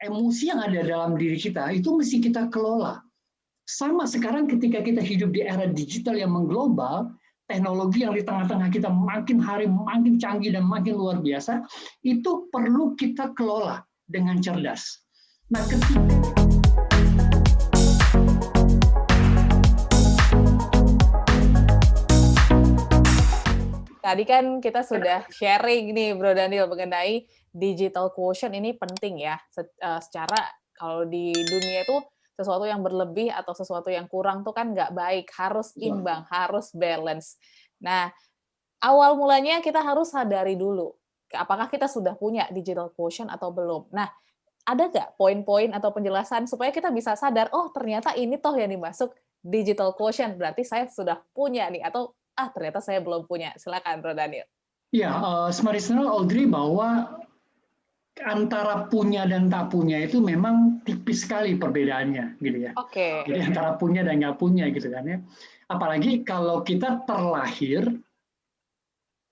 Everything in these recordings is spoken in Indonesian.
emosi yang ada dalam diri kita itu mesti kita kelola. Sama sekarang ketika kita hidup di era digital yang mengglobal, teknologi yang di tengah-tengah kita makin hari makin canggih dan makin luar biasa, itu perlu kita kelola dengan cerdas. Nah, tadi kan kita sudah sharing nih Bro Daniel mengenai digital quotient ini penting ya. Secara kalau di dunia itu sesuatu yang berlebih atau sesuatu yang kurang tuh kan nggak baik, harus imbang, harus balance. Nah, awal mulanya kita harus sadari dulu, apakah kita sudah punya digital quotient atau belum. Nah, ada nggak poin-poin atau penjelasan supaya kita bisa sadar, oh ternyata ini toh yang dimasuk digital quotient, berarti saya sudah punya nih, atau ternyata saya belum punya. Silakan Bro Daniel. Ya, Smarisnel Audrey, bahwa antara punya dan tak punya itu memang tipis sekali perbedaannya, gitu ya. Oke. Jadi antara punya dan nggak punya, gitu kan ya. Apalagi kalau kita terlahir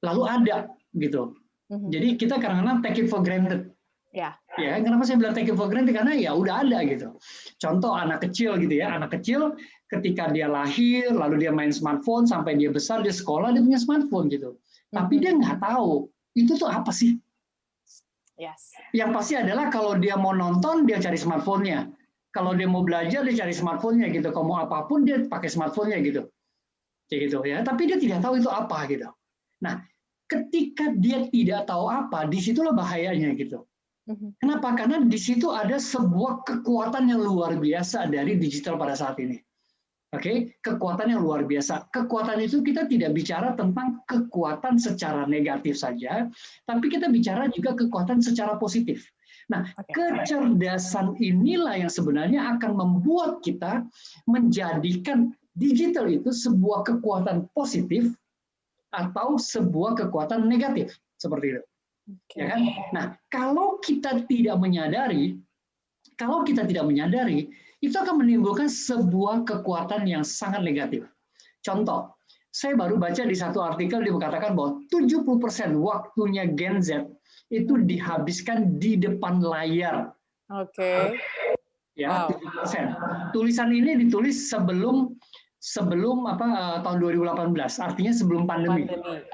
lalu ada, gitu. Jadi kita kadang-kadang take it for granted. Ya. Ya, kenapa saya bilang take it for granted? Karena ya udah ada gitu. Contoh anak kecil gitu ya, anak kecil ketika dia lahir, lalu dia main smartphone sampai dia besar, dia sekolah, dia punya smartphone gitu. Tapi dia nggak tahu itu tuh apa sih. Yes. Yang pasti adalah kalau dia mau nonton, dia cari smartphone-nya. Kalau dia mau belajar, dia cari smartphone-nya gitu. Kalau mau apapun, dia pakai smartphone-nya gitu. Kayak gitu ya. Tapi dia tidak tahu itu apa gitu. Nah, ketika dia tidak tahu apa, disitulah bahayanya gitu. Kenapa? Karena di situ ada sebuah kekuatan yang luar biasa dari digital pada saat ini. Oke, kekuatan yang luar biasa. Kekuatan itu kita tidak bicara tentang kekuatan secara negatif saja, tapi kita bicara juga kekuatan secara positif. Nah, kecerdasan inilah yang sebenarnya akan membuat kita menjadikan digital itu sebuah kekuatan positif atau sebuah kekuatan negatif, seperti itu. Ya kan? Nah, kalau kita tidak menyadari, itu akan menimbulkan sebuah kekuatan yang sangat negatif. Contoh, saya baru baca di satu artikel dia mengatakan bahwa 70% waktunya Gen Z itu dihabiskan di depan layar. Oke. Ya, 70%. Tulisan ini ditulis sebelum tahun 2018, artinya sebelum pandemi.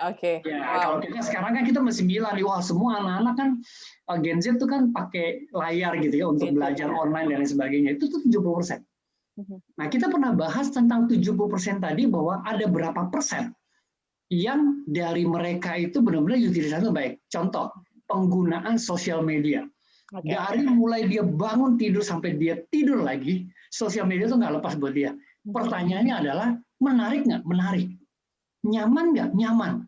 Oke. Ya, kalau kita sekarang kan kita masih bilang, wah semua anak-anak kan Gen Z itu kan pakai layar gitu ya untuk belajar online dan lain sebagainya. Itu tuh 70%. Nah, kita pernah bahas tentang 70% tadi bahwa ada berapa persen yang dari mereka itu benar-benar utilisasi baik. Contoh, penggunaan sosial media. Dari mulai dia bangun tidur sampai dia tidur lagi, sosial media itu nggak lepas buat dia. Pertanyaannya adalah, menarik nggak? Menarik. Nyaman nggak? Nyaman.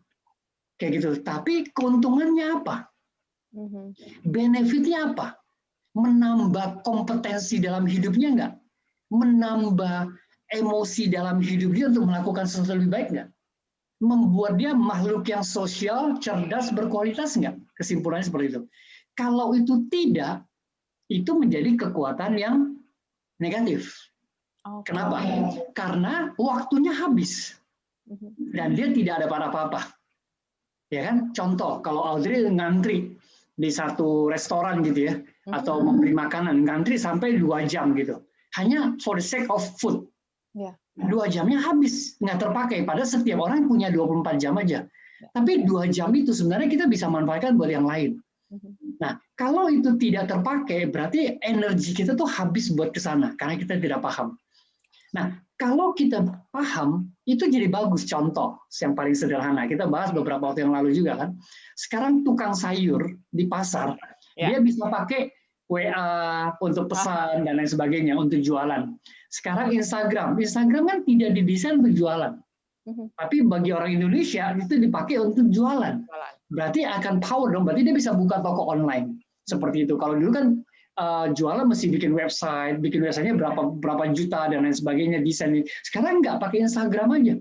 Kayak gitu. Tapi keuntungannya apa? Benefitnya apa? Menambah kompetensi dalam hidupnya nggak? Menambah emosi dalam hidup dia untuk melakukan sesuatu lebih baik nggak? Membuat dia makhluk yang sosial, cerdas, berkualitas nggak? Kesimpulannya seperti itu. Kalau itu tidak, itu menjadi kekuatan yang negatif. Kenapa? Karena waktunya habis dan dia tidak ada apa-apa. Ya kan? Contoh, kalau Audrey ngantri di satu restoran gitu ya, atau membeli makanan, ngantri sampai 2 jam gitu. Hanya for the sake of food. 2 jamnya habis, nggak terpakai. Padahal setiap orang punya 24 jam aja. Tapi 2 jam itu sebenarnya kita bisa manfaatkan buat yang lain. Nah, kalau itu tidak terpakai, berarti energi kita tuh habis buat ke sana, karena kita tidak paham. Nah, kalau kita paham, itu jadi bagus. Contoh yang paling sederhana, kita bahas beberapa waktu yang lalu juga kan. Sekarang tukang sayur di pasar, dia bisa pakai WA untuk pesan dan lain sebagainya, untuk jualan. Sekarang Instagram kan tidak didesain untuk jualan. Tapi bagi orang Indonesia, itu dipakai untuk jualan. Berarti akan power dong, berarti dia bisa buka toko online. Seperti itu. Kalau dulu kan jualan mesti bikin website-nya berapa juta dan lain sebagainya, desain. Sekarang nggak, pakai Instagram aja.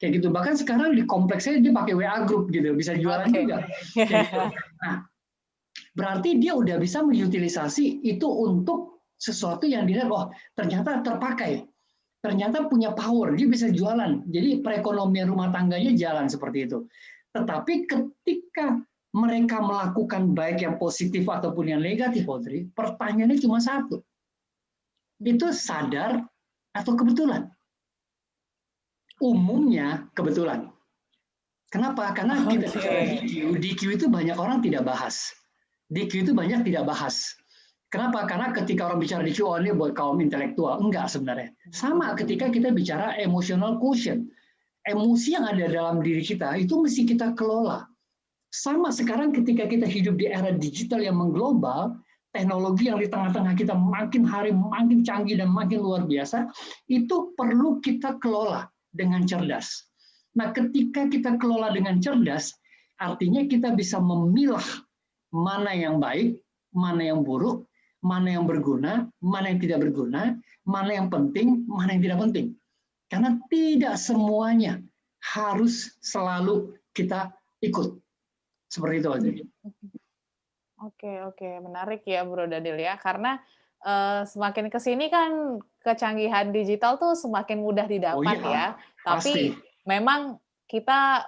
Kayak gitu. Bahkan sekarang di kompleksnya dia pakai WA group gitu, bisa jualan juga. Kayak gitu. Nah, berarti dia udah bisa mengutilisasi itu untuk sesuatu yang dilihat, oh ternyata terpakai. Ternyata punya power, dia bisa jualan. Jadi perekonomian rumah tangganya jalan seperti itu. Tetapi ketika mereka melakukan baik yang positif ataupun yang negatif, Audrey, pertanyaannya cuma satu. Itu sadar atau kebetulan? Umumnya kebetulan. Kenapa? Karena kita bicara DQ itu banyak orang tidak bahas. DQ itu banyak tidak bahas. Kenapa? Karena ketika orang bicara DQ, oh ini buat kaum intelektual. Enggak sebenarnya. Sama ketika kita bicara emotional quotient. Emosi yang ada dalam diri kita itu mesti kita kelola. Sama sekarang ketika kita hidup di era digital yang mengglobal, teknologi yang di tengah-tengah kita makin hari makin canggih dan makin luar biasa, itu perlu kita kelola dengan cerdas. Nah, ketika kita kelola dengan cerdas, artinya kita bisa memilah mana yang baik, mana yang buruk, mana yang berguna, mana yang tidak berguna, mana yang penting, mana yang tidak penting. Karena tidak semuanya harus selalu kita ikut. Seperti itu aja. Oke, menarik ya Bro Daniel ya, karena semakin ke sini kan kecanggihan digital tuh semakin mudah didapat ya. Tapi memang kita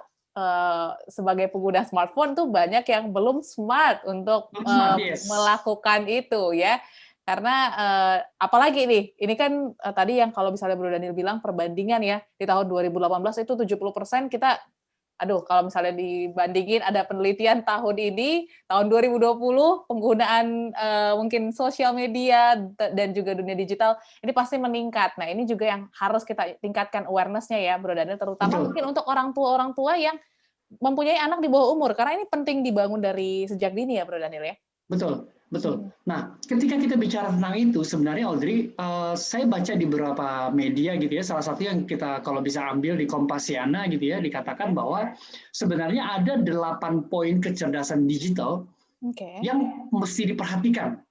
sebagai pengguna smartphone tuh banyak yang belum smart untuk melakukan itu ya. Karena apalagi nih, ini kan tadi yang kalau misalnya Bro Daniel bilang perbandingan ya, di tahun 2018 itu 70% kita, kalau misalnya dibandingin ada penelitian tahun ini, tahun 2020 penggunaan mungkin sosial media dan juga dunia digital ini pasti meningkat. Nah, ini juga yang harus kita tingkatkan awareness-nya ya, Bro Daniel, terutama mungkin untuk orang tua yang mempunyai anak di bawah umur, karena ini penting dibangun dari sejak dini ya, Bro Daniel ya. Betul. Nah, ketika kita bicara tentang itu, sebenarnya Audrey, saya baca di beberapa media gitu ya, salah satu yang kita kalau bisa ambil di Kompasiana gitu ya, dikatakan bahwa sebenarnya ada 8 poin kecerdasan digital yang mesti diperhatikan.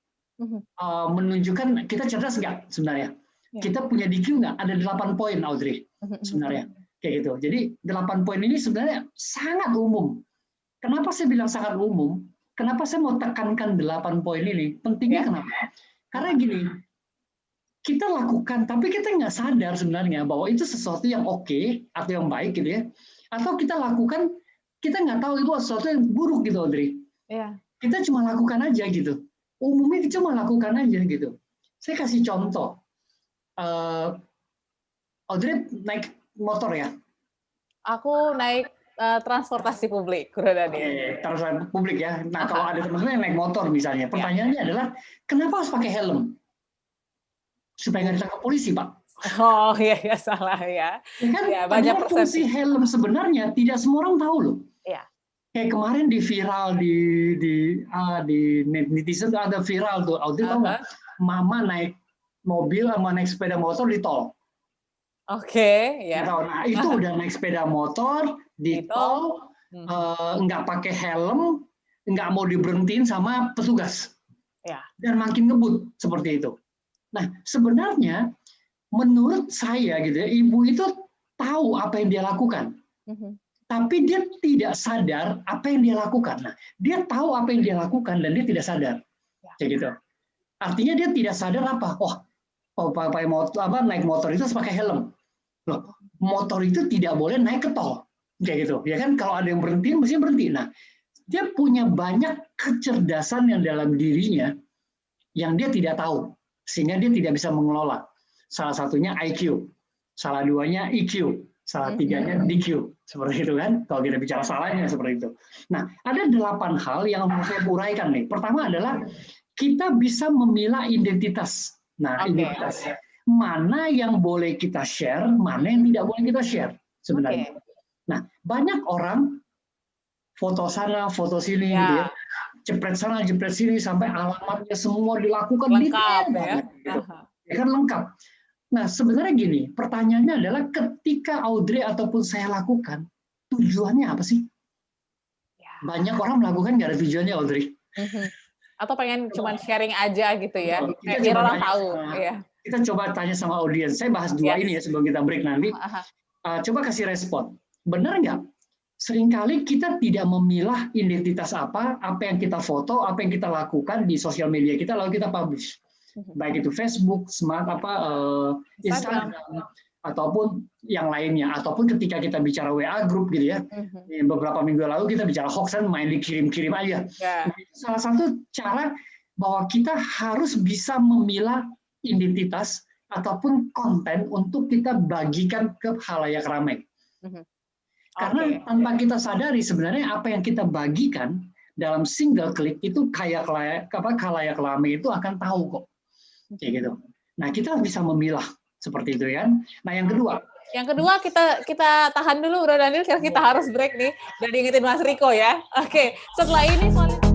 Menunjukkan kita cerdas nggak sebenarnya. Kita punya DQ nggak? Ada 8 poin, Audrey, sebenarnya. Kayak gitu. Jadi 8 poin ini sebenarnya sangat umum. Kenapa saya bilang sangat umum? Kenapa saya mau tekankan 8 poin ini? Pentingnya kenapa? Karena gini, kita lakukan, tapi kita nggak sadar sebenarnya bahwa itu sesuatu yang oke atau yang baik gitu ya. Atau kita lakukan, kita nggak tahu itu sesuatu yang buruk gitu, Audrey. Kita cuma lakukan aja gitu. Umumnya kita cuma lakukan aja gitu. Saya kasih contoh. Audrey naik motor ya? Aku naik transportasi publik, Bro Daniel. Transportasi publik ya. Nah, kalau ada teman-teman yang naik motor misalnya, pertanyaannya adalah kenapa harus pakai helm? Supaya nggak ditangkap polisi, Pak. Oh iya salah ya. Kan banyak fungsi helm sebenarnya tidak semua orang tahu loh. Kayak kemarin di viral di netizen tuh ada viral tuh, Audrey tahu nggak? Mama naik mobil sama naik sepeda motor di tol. Nah, itu udah naik sepeda motor di tol, nggak pakai helm, nggak mau diberhentiin sama petugas, dan makin ngebut seperti itu. Nah, sebenarnya menurut saya gitu ya, ibu itu tahu apa yang dia lakukan, tapi dia tidak sadar apa yang dia lakukan. Nah, dia tahu apa yang dia lakukan dan dia tidak sadar, kayak gitu. Artinya dia tidak sadar apa? Naik motor itu harus pakai helm. Loh, motor itu tidak boleh naik ke tol, kayak gitu. Ya kan, kalau ada yang berhenti, mesti berhenti. Nah, dia punya banyak kecerdasan yang dalam dirinya yang dia tidak tahu, sehingga dia tidak bisa mengelola. Salah satunya IQ, salah duanya EQ, salah tiganya DQ, seperti itu kan. Kalau kita bicara salahnya seperti itu. Nah, ada 8 hal yang mau saya uraikan nih. Pertama adalah kita bisa memilah identitas. Nah, identitas. Mana yang boleh kita share, mana yang tidak boleh kita share sebenarnya. Nah, banyak orang foto sana, foto sini, gitu ya, jepret sana, jepret sini, sampai alamatnya semua dilakukan lengkap ya. Gitu. Ya kan lengkap. Nah, sebenarnya gini, pertanyaannya adalah ketika Audrey ataupun saya lakukan, tujuannya apa sih? Banyak orang melakukan nggak ada tujuannya, Audrey. Atau pengen cuma sharing aja gitu ya, biar orang tahu. Kita coba tanya sama audiens. Saya bahas 2 ini ya sebelum kita break nanti. Coba kasih respon. Benar nggak? Seringkali kita tidak memilah identitas apa yang kita foto, apa yang kita lakukan di sosial media kita, lalu kita publish. Baik itu Facebook, Instagram, ataupun yang lainnya, ataupun ketika kita bicara WA group gitu ya, beberapa minggu lalu kita bicara hoax kan main dikirim-kirim aja. Nah, itu salah satu cara bahwa kita harus bisa memilah identitas ataupun konten untuk kita bagikan ke khalayak ramai. Karena tanpa kita sadari sebenarnya apa yang kita bagikan dalam single klik itu khalayak ramai itu akan tahu kok, kayak gitu. Nah, kita bisa memilah seperti itu kan. Nah, yang kedua kita tahan dulu Bro Daniel, karena kita harus break nih. Dan diingetin Mas Riko ya. Oke, setelah ini soal